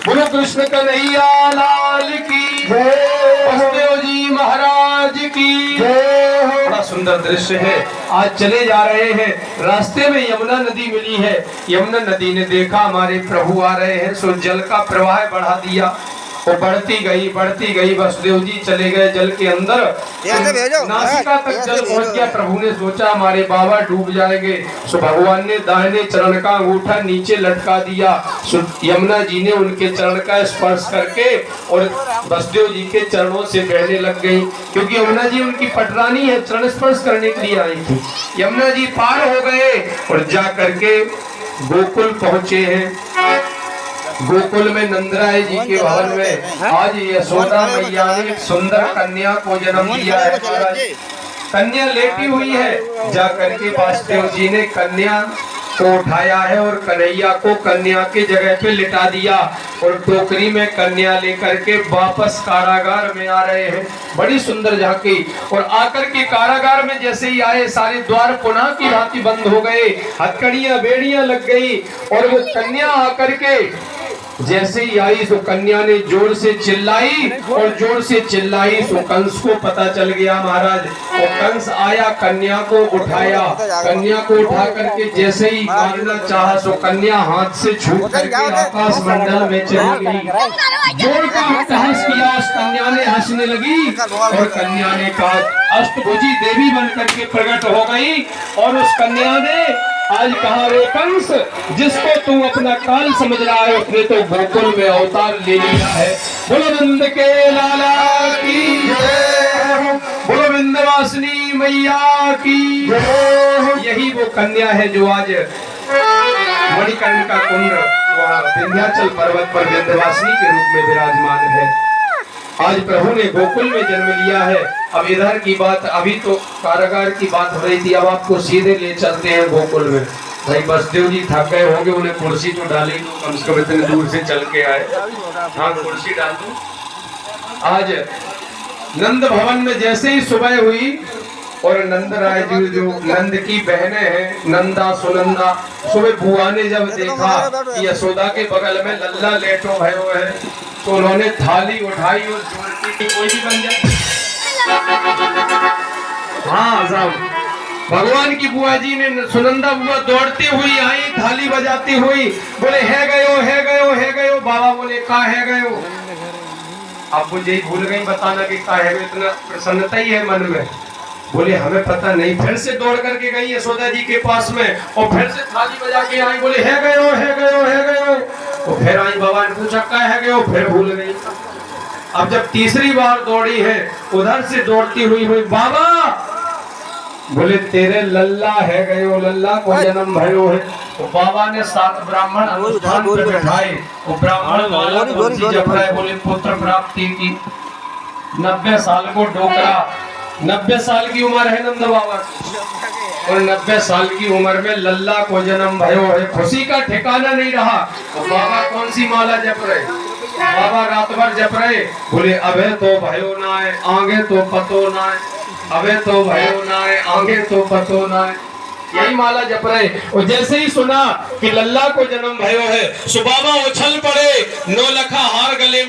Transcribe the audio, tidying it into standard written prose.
बोलो कृष्ण कन्हैया लाल की जय, बसदेव जी महाराज की जय। बड़ा सुंदर दृश्य है। आज चले जा रहे हैं, रास्ते में यमुना नदी मिली है। यमुना नदी ने देखा हमारे प्रभु आ रहे हैं, सो जल का प्रवाह बढ़ा दिया। वो बढ़ती गई। वसुदेव जी चले गए जल के अंदर, नासिका तक जल पहुंच गया। प्रभु ने सोचा हमारे बाबा डूब जाएंगे, सो भगवान ने दाहिने चरण का अंगूठा नीचे लटका दिया। सो यमुना जी ने उनके चरण का स्पर्श करके और वसुदेव जी के चरणों से बहने लग गई, क्योंकि यमुना जी उनकी पटरानी है, चरण स्पर्श करने के लिए आई थी। यमुना जी पार हो गए और जा करके गोकुल पहुंचे हैं। गोकुल में नंदराय जी के भवन में आज यशोदा मैया ने एक सुंदर कन्या को जन्म दिया है। कन्या लेटी हुई है, जा करके वासुदेव जी ने कन्या को उठाया है और कन्हैया को कन्या की जगह पे लिटा दिया और टोकरी में कन्या लेकर के वापस कारागार में आ रहे हैं। बड़ी सुंदर झांकी। और आकर के कारागार में जैसे ही आए, सारे द्वार पुनः की भांति बंद हो गए, हथकड़ियां बेड़ियां लग गई और वो कन्या आकर के जैसे ही आई सो कन्या ने जोर से चिल्लाई सो कंस को पता चल गया महाराज। और कंस आया, कन्या को उठाया, कन्या को उठा करके जैसे ही मारना चाहा सो कन्या हाथ से छूट करके आकाश मंडल में चली गई। जोर का अट्टहास किया, उस कन्या ने हंसने लगी और कन्या ने कहा अष्टभुजी देवी बन करके प्रकट हो गई। और उस कन्या ने आज कहा, रे कंस, जिसको तू अपना काल समझ रहा है उसने तो गोकुल में अवतार ले लिया है। बोलो नंद के लाला की जय, बोलो विंध्यवासिनी मैया की जय। यही वो कन्या है जो आज मणिकर्णिका कुंड वहाँ विंध्याचल पर्वत पर विंध्यवासिनी के रूप में विराजमान है। आज प्रभु ने गोकुल में जन्म लिया है। अब इधर की बात, अभी तो कारागार की बात हो रही थी, अब आपको सीधे ले चलते हैं गोकुल में। भाई बसदेव जी थक गए होंगे, उन्हें कुर्सी तो डाली, कम से कम इतने दूर से चल के आए। हाँ, कुर्सी डाल दो। आज नंद भवन में जैसे ही सुबह हुई और नंदराय जी जो नंद की बहनें हैं, नंदा सुनंदा, सुबह बुआ ने जब देखा कि यशोदा के बगल में लल्ला लेटो भयो है, तो उन्होंने थाली उठाई और जोड़ती की कोई भी बन जाए। हाँ साहब, भगवान की बुआ जी ने, सुनंदा बुआ दौड़ती हुई आई, थाली बजाती हुई, बोले है गयो। बाबा बोले कहाँ है गयो। अब मुझे ही भूल गई बताना कि कहाँ है, इतना प्रसन्नता ही है मन में। बोले हमें पता नहीं। फिर से दौड़ करके गई यशोदा जी के पास में और फिर से थाली बजा के आई, बोले है गयो। तो फिर आई, बाबा ने पूछा क्या है गयो, फिर भूल गई। अब जब तीसरी बार दौड़ी है, उधर से दौड़ती हुई बाबा बोले तेरे लल्ला है गयो, लल्ला को जन्म भयो है। तो बाबा ने 7 ब्राह्मण अनुष्ठान पे बैठाए, वो ब्राह्मण माला तुलसी जप रहे, बोले पुत्र प्राप्ति की। 90 साल को डोकरा, 90 साल की उम्र है नंद बाबा और 90 साल की उम्र में लल्ला को जन्म भयो है। खुशी का ठिकाना नहीं रहा। तो बाबा कौन सी माला जप रहे, बाबा रात भर जप रहे, बोले अबे तो भयो ना है, आगे तो पतो ना है, अबे तो भयो ना है, आगे तो पतो ना है, यही माला जप रहे। और जैसे ही सुना कि लल्ला को जन्म भयो है, सो बाबा उछल पड़े, 9 लखा हार गले में